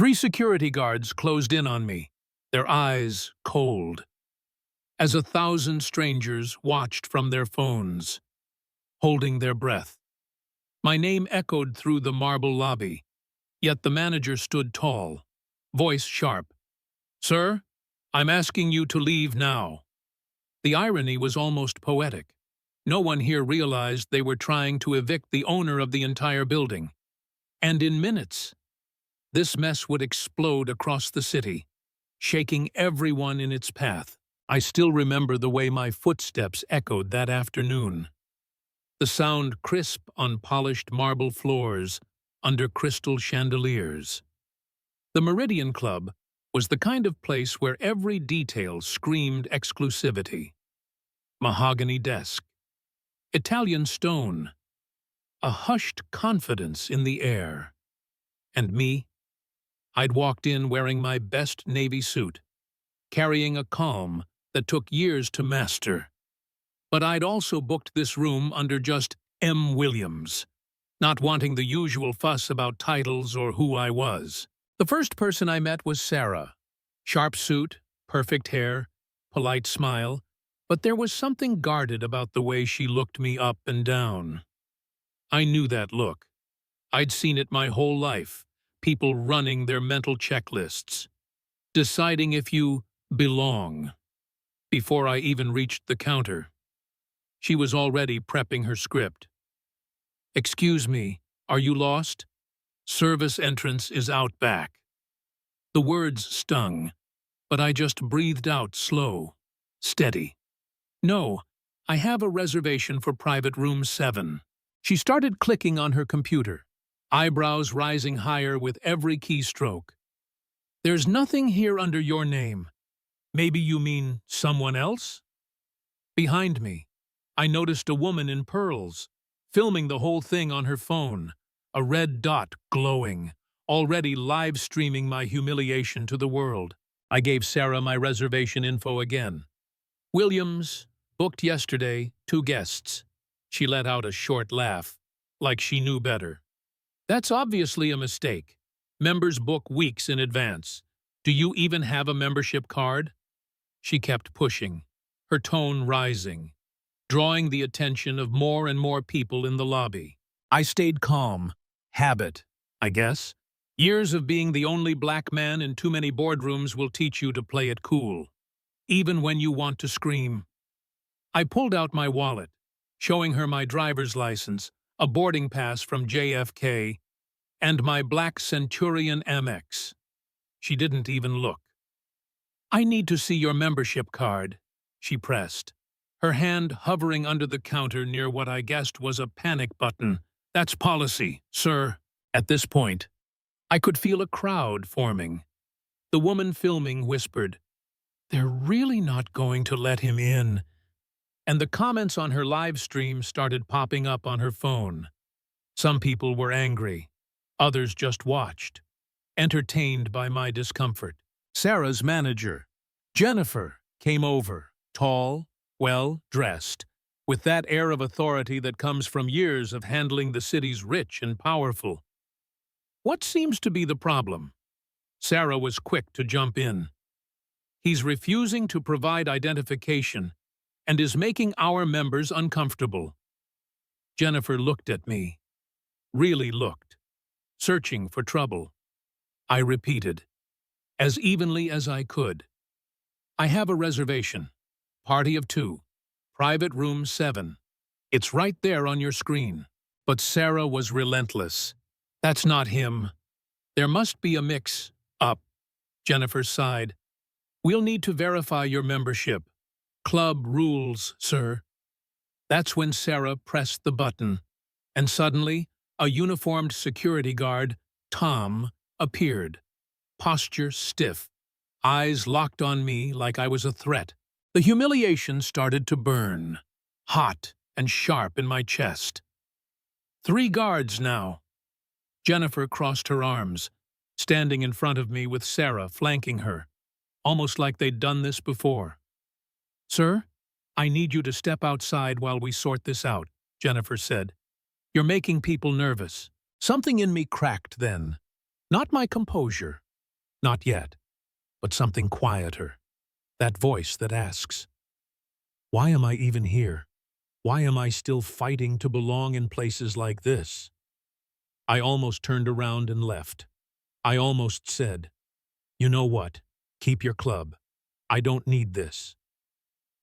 3 security guards closed in on me, their eyes cold, as 1,000 strangers watched from their phones, holding their breath. My name echoed through the marble lobby, yet the manager stood tall, voice sharp. "Sir, I'm asking you to leave now." The irony was almost poetic. No one here realized they were trying to evict the owner of the entire building. And in minutes, this mess would explode across the city, shaking everyone in its path. I still remember the way my footsteps echoed that afternoon. The sound crisp on polished marble floors under crystal chandeliers. The Meridian Club was the kind of place where every detail screamed exclusivity. Mahogany desk, Italian stone, a hushed confidence in the air. And me? I'd walked in wearing my best navy suit, carrying a calm that took years to master. But I'd also booked this room under just M. Williams, not wanting the usual fuss about titles or who I was. The first person I met was Sarah. Sharp suit, perfect hair, polite smile, but there was something guarded about the way she looked me up and down. I knew that look. I'd seen it my whole life, people running their mental checklists, deciding if you belong. Before I even reached the counter, she was already prepping her script. "Excuse me, are you lost? Service entrance is out back." The words stung, but I just breathed out slow, steady. "No, I have a reservation for private room 7. She started clicking on her computer, eyebrows rising higher with every keystroke. "There's nothing here under your name. Maybe you mean someone else?" Behind me, I noticed a woman in pearls, filming the whole thing on her phone, a red dot glowing, already live-streaming my humiliation to the world. I gave Sarah my reservation info again. "Williams, booked yesterday, 2 guests. She let out a short laugh, like she knew better. "That's obviously a mistake. Members book weeks in advance. Do you even have a membership card?" She kept pushing, her tone rising, drawing the attention of more and more people in the lobby. I stayed calm. Habit, I guess. Years of being the only black man in too many boardrooms will teach you to play it cool, even when you want to scream. I pulled out my wallet, showing her my driver's license, a boarding pass from JFK, and my black Centurion Amex. She didn't even look. "I need to see your membership card," she pressed, her hand hovering under the counter near what I guessed was a panic button. "That's policy, sir." At this point, I could feel a crowd forming. The woman filming whispered, "They're really not going to let him in." And the comments on her live stream started popping up on her phone. Some people were angry. Others just watched, entertained by my discomfort. Sarah's manager, Jennifer, came over, tall, well-dressed, with that air of authority that comes from years of handling the city's rich and powerful. "What seems to be the problem?" Sarah was quick to jump in. "He's refusing to provide identification and is making our members uncomfortable." Jennifer looked at me, really looked, searching for trouble. I repeated, as evenly as I could, "I have a reservation. Party of 2. Private room 7. It's right there on your screen." But Sarah was relentless. "That's not him. There must be a mix-up." Jennifer sighed. "We'll need to verify your membership. Club rules, sir." That's when Sarah pressed the button, and suddenly a uniformed security guard, Tom, appeared, posture stiff, eyes locked on me like I was a threat. The humiliation started to burn, hot and sharp in my chest. 3 guards now. Jennifer crossed her arms, standing in front of me with Sarah flanking her, almost like they'd done this before. "Sir, I need you to step outside while we sort this out," Jennifer said. "You're making people nervous." Something in me cracked then. Not my composure, Not yet, but something quieter. That voice that asks, "Why am I even here? Why am I still fighting to belong in places like this?" I almost turned around and left. I almost said, "You know what? Keep your club. I don't need this."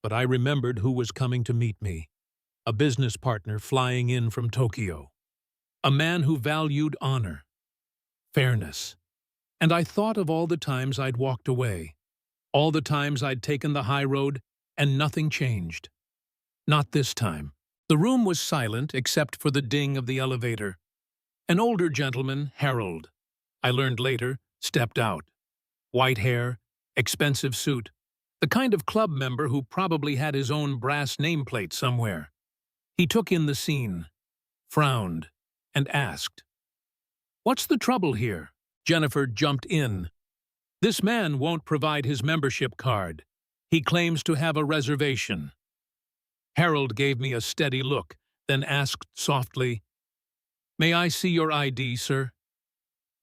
But I remembered who was coming to meet me. A business partner flying in from Tokyo. A man who valued honor, fairness. And I thought of all the times I'd walked away. All the times I'd taken the high road and nothing changed. Not this time. The room was silent except for the ding of the elevator. An older gentleman, Harold, I learned later, stepped out. White hair, expensive suit, the kind of club member who probably had his own brass nameplate somewhere. He took in the scene, frowned, and asked, "What's the trouble here?" Jennifer jumped in. "This man won't provide his membership card. He claims to have a reservation." Harold gave me a steady look, then asked softly, "May I see your ID, sir?"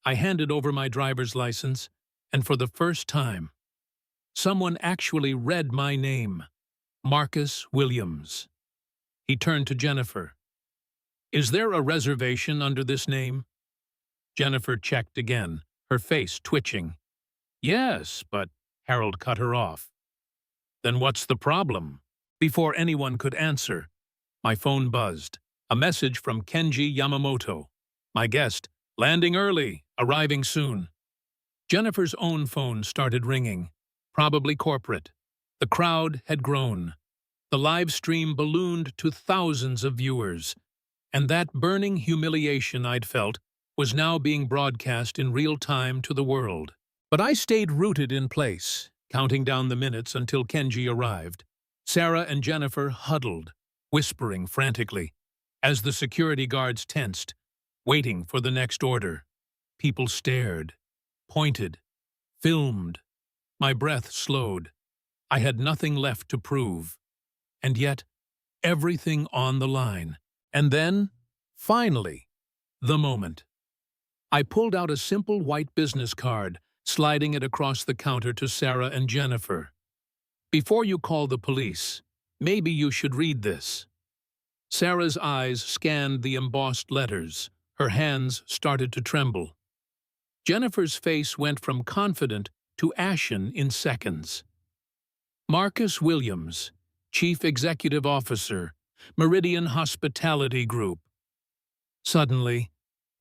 I handed over my driver's license, and for the first time, someone actually read my name, Marcus Williams. He turned to Jennifer. "Is there a reservation under this name?" Jennifer checked again, her face twitching. "Yes, but—" Harold cut her off. "Then what's the problem?" Before anyone could answer, my phone buzzed. A message from Kenji Yamamoto. My guest, landing early, arriving soon. Jennifer's own phone started ringing, probably corporate. The crowd had grown. The live stream ballooned to thousands of viewers, and that burning humiliation I'd felt was now being broadcast in real time to the world. But I stayed rooted in place, counting down the minutes until Kenji arrived. Sarah and Jennifer huddled, whispering frantically, as the security guards tensed, waiting for the next order. People stared, pointed, filmed. My breath slowed. I had nothing left to prove. And yet, everything on the line. And then, finally, the moment. I pulled out a simple white business card, sliding it across the counter to Sarah and Jennifer. "Before you call the police, maybe you should read this." Sarah's eyes scanned the embossed letters. Her hands started to tremble. Jennifer's face went from confident to ashen in seconds. "Marcus Williams, Chief Executive Officer, Meridian Hospitality Group." Suddenly,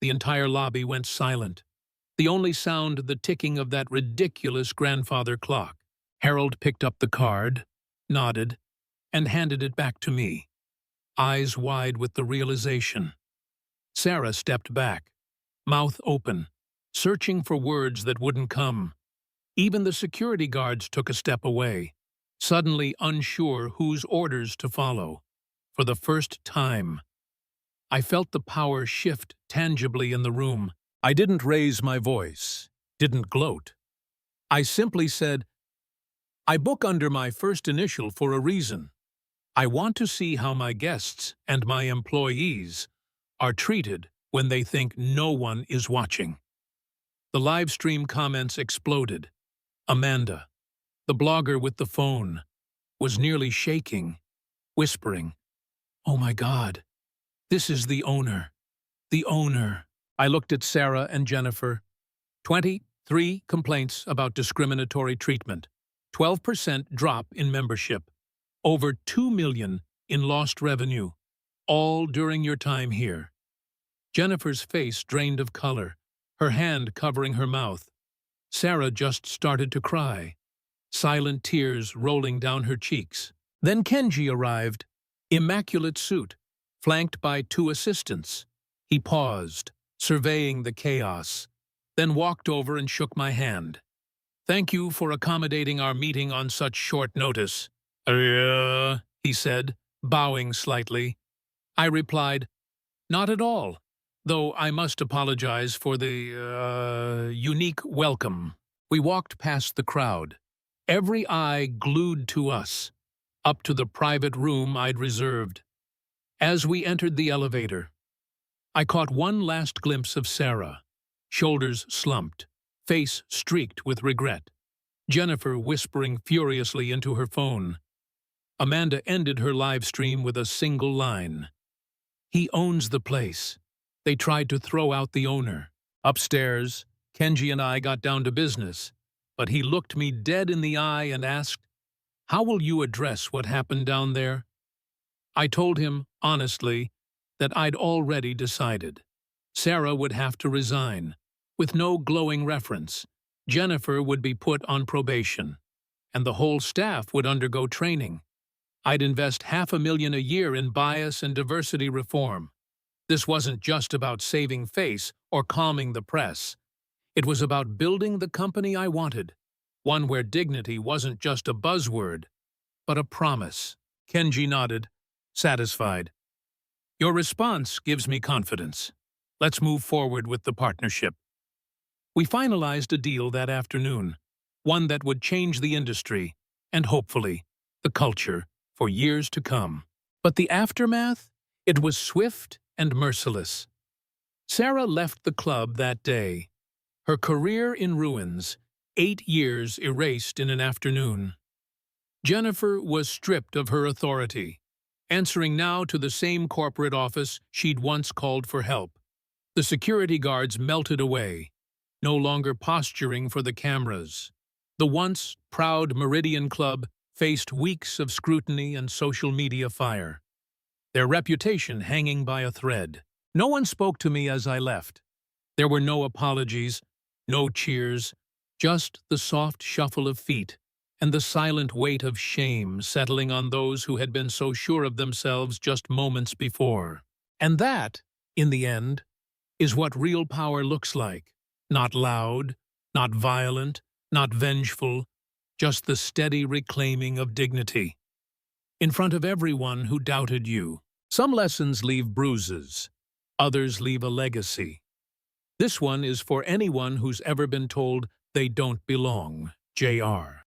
the entire lobby went silent. The only sound the ticking of that ridiculous grandfather clock. Harold picked up the card, nodded, and handed it back to me, eyes wide with the realization. Sarah stepped back, mouth open, searching for words that wouldn't come. Even the security guards took a step away, suddenly unsure whose orders to follow. For the first time, I felt the power shift tangibly in the room. I didn't raise my voice, didn't gloat. I simply said, "I book under my first initial for a reason. I want to see how my guests and my employees are treated when they think no one is watching." The live stream comments exploded. Amanda, the blogger with the phone, was nearly shaking, whispering, "Oh my God, this is the owner. The owner." I looked at Sarah and Jennifer. 23 complaints about discriminatory treatment. 12% drop in membership. Over $2 million in lost revenue. All during your time here. Jennifer's face drained of color, her hand covering her mouth. Sarah just started to cry, silent tears rolling down her cheeks. Then Kenji arrived, immaculate suit, flanked by 2 assistants. He paused, surveying the chaos, then walked over and shook my hand. "Thank you for accommodating our meeting on such short notice." He said, bowing slightly. I replied, "Not at all, though I must apologize for the, unique welcome." We walked past the crowd, every eye glued to us, up to the private room I'd reserved. As we entered the elevator, I caught one last glimpse of Sarah, shoulders slumped, face streaked with regret. Jennifer whispering furiously into her phone. Amanda ended her live stream with a single line. "He owns the place." They tried to throw out the owner. Upstairs, Kenji and I got down to business, but he looked me dead in the eye and asked, "How will you address what happened down there?" I told him, honestly, that I'd already decided. Sarah would have to resign, with no glowing reference. Jennifer would be put on probation, and the whole staff would undergo training. I'd invest $500,000 a year in bias and diversity reform. This wasn't just about saving face or calming the press. It was about building the company I wanted, one where dignity wasn't just a buzzword, but a promise. Kenji nodded, satisfied. "Your response gives me confidence. Let's move forward with the partnership." We finalized a deal that afternoon, one that would change the industry, and hopefully, the culture, for years to come. But the aftermath? It was swift and merciless. Sarah left the club that day, her career in ruins, 8 years erased in an afternoon. Jennifer was stripped of her authority, answering now to the same corporate office she'd once called for help. The security guards melted away, no longer posturing for the cameras. The once proud Meridian Club faced weeks of scrutiny and social media fire, their reputation hanging by a thread. No one spoke to me as I left. There were no apologies, no cheers, just the soft shuffle of feet and the silent weight of shame settling on those who had been so sure of themselves just moments before. And that, in the end, is what real power looks like. Not loud, not violent, not vengeful, just the steady reclaiming of dignity. In front of everyone who doubted you. Some lessons leave bruises, others leave a legacy. This one is for anyone who's ever been told they don't belong. Jr.